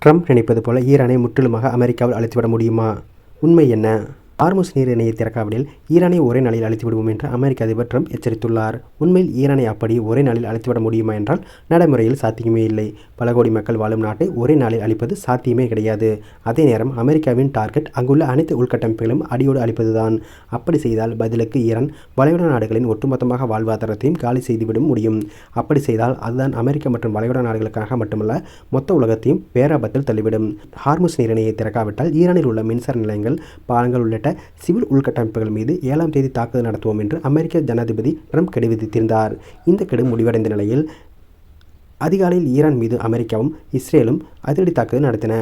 Trump நினைப்பது போல ஈரானை முற்றிலுமாக அமெரிக்காவில் அழித்துவிட முடியுமா? உண்மை என்ன? ஹார்முஸ் நீர் இணையை திறக்காவிடில் ஈரானை ஒரே நாளில் அழித்து விடுவோம் என்று அமெரிக்க அதிபர் ட்ரம்ப் எச்சரித்துள்ளார். உண்மையில் ஈரானை அப்படி ஒரே நாளில் அழித்துவிட முடியுமா என்றால் நடைமுறையில் சாத்தியமே இல்லை. பல கோடி மக்கள் வாழும் நாட்டை ஒரே நாளில் அழிப்பது சாத்தியமே கிடையாது. அதே நேரம் அமெரிக்காவின் டார்கெட் அங்குள்ள அனைத்து உள்கட்டமைப்புகளும் அடியோடு அழிப்பதுதான். அப்படி செய்தால் பதிலுக்கு ஈரான் வளைகுடா நாடுகளின் ஒட்டுமொத்தமாக வாழ்வாதாரத்தையும் காலி செய்துவிட முடியும். அப்படி செய்தால் அதுதான் அமெரிக்கா மற்றும் வளைகுடா நாடுகளுக்காக மட்டுமல்ல, மொத்த உலகத்தையும் பேராபத்தில் தள்ளிவிடும். ஹார்முஸ் நீர் இணையை திறக்காவிட்டால் ஈரானில் உள்ள மின்சார நிலையங்கள், பாலங்கள் உள்ளிட்ட சிவில் உள்கட்டமைப்புகள் மீது 7ஆம் தேதி தாக்குதல் நடத்துவோம் என்று அமெரிக்க ஜனாதிபதி ட்ரம்ப் கெடு விதித்திருந்தார். இந்த கெடு முடிவடைந்த நிலையில் அதிகாலையில் ஈரான் மீது அமெரிக்காவும் இஸ்ரேலும் அதிரடி தாக்குதல் நடத்தின.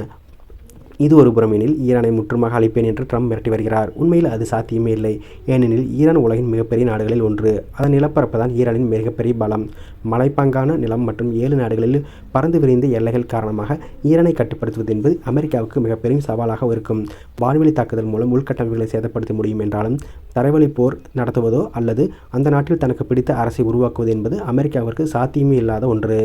இது ஒரு புறம் எனில், ஈரானை முற்றுமாக அழிப்பேன் என்று ட்ரம்ப் மிரட்டி வருகிறார். உண்மையில் அது சாத்தியமே இல்லை. ஏனெனில் ஈரான் உலகின் மிகப்பெரிய நாடுகளில் ஒன்று. அதன் நிலப்பரப்பு தான் ஈரானின் மிகப்பெரிய பலம். மலைப்பாங்கான நிலம் மற்றும் 7 நாடுகளில் பறந்து விரிந்த எல்லைகள் காரணமாக ஈரானை கட்டுப்படுத்துவது என்பது அமெரிக்காவுக்கு மிகப்பெரிய சவாலாக இருக்கும். வான்வெளி தாக்குதல் மூலம் உள்கட்டமைப்புகளை சேதப்படுத்த முடியும் என்றாலும், தரைவழி போர் நடத்துவதோ அல்லது அந்த நாட்டில் தனக்கு பிடித்த அரசை உருவாக்குவது என்பது அமெரிக்காவிற்கு சாத்தியமே இல்லாத ஒன்று.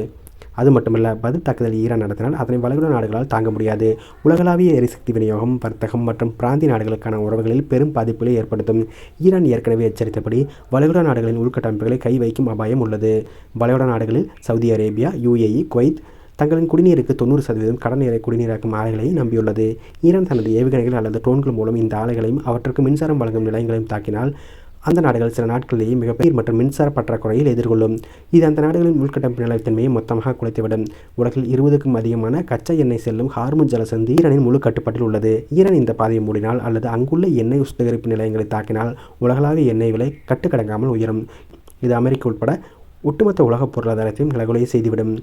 அது மட்டுமல்ல, பதில் தாக்குதல் ஈரான் நடத்தினால் அதனை வளைகுடா நாடுகளால் தாங்க முடியாது. உலகளாவிய எரிசக்தி விநியோகம், வர்த்தகம் மற்றும் பிராந்திய நாடுகளுக்கான உறவுகளில் பெரும் பாதிப்புகளை ஏற்படுத்தும். ஈரான் ஏற்கனவே எச்சரித்தபடி வளைகுடா நாடுகளின் உள்கட்டமைப்புகளை கை வைக்கும் அபாயம் உள்ளது. வளைகுடா நாடுகளில் சவுதி அரேபியா, UAE, குவைத் தங்களின் குடிநீருக்கு 90% கடல் நீரை குடிநீராக்கும் ஆலைகளை நம்பியுள்ளது. ஈரான் தனது ஏவுகணைகள் அல்லது ட்ரோன்கள் மூலம் இந்த ஆலைகளையும் அவற்றுக்கு மின்சாரம் வழங்கும் நிலையங்களையும் தாக்கினால் அந்த நாடுகள் சில நாட்களிலேயே மிகப்பெரிய மற்றும் மின்சார பற்றாக்குறையில் எதிர்கொள்ளும். இது அந்த நாடுகளின் உள்கட்டமைப்பு நிலைத்தன்மையை மொத்தமாக குலைத்துவிடும். உலகில் 20க்கும் அதிகமான கச்சா எண்ணெய் செல்லும் ஹார்முஸ் ஜலசந்தி ஈரானின் முழு கட்டுப்பாட்டில் உள்ளது. ஈரான் இந்த பாதையை மூடினால் அல்லது அங்குள்ள எண்ணெய் சுத்திகரிப்பு நிலையங்களை தாக்கினால் உலகளாவிய எண்ணெய் விலை கட்டுக்கடங்காமல் உயரும். இது அமெரிக்கா உட்பட ஒட்டுமொத்த உலக பொருளாதாரத்தையும் நிலைகுலைய செய்துவிடும்.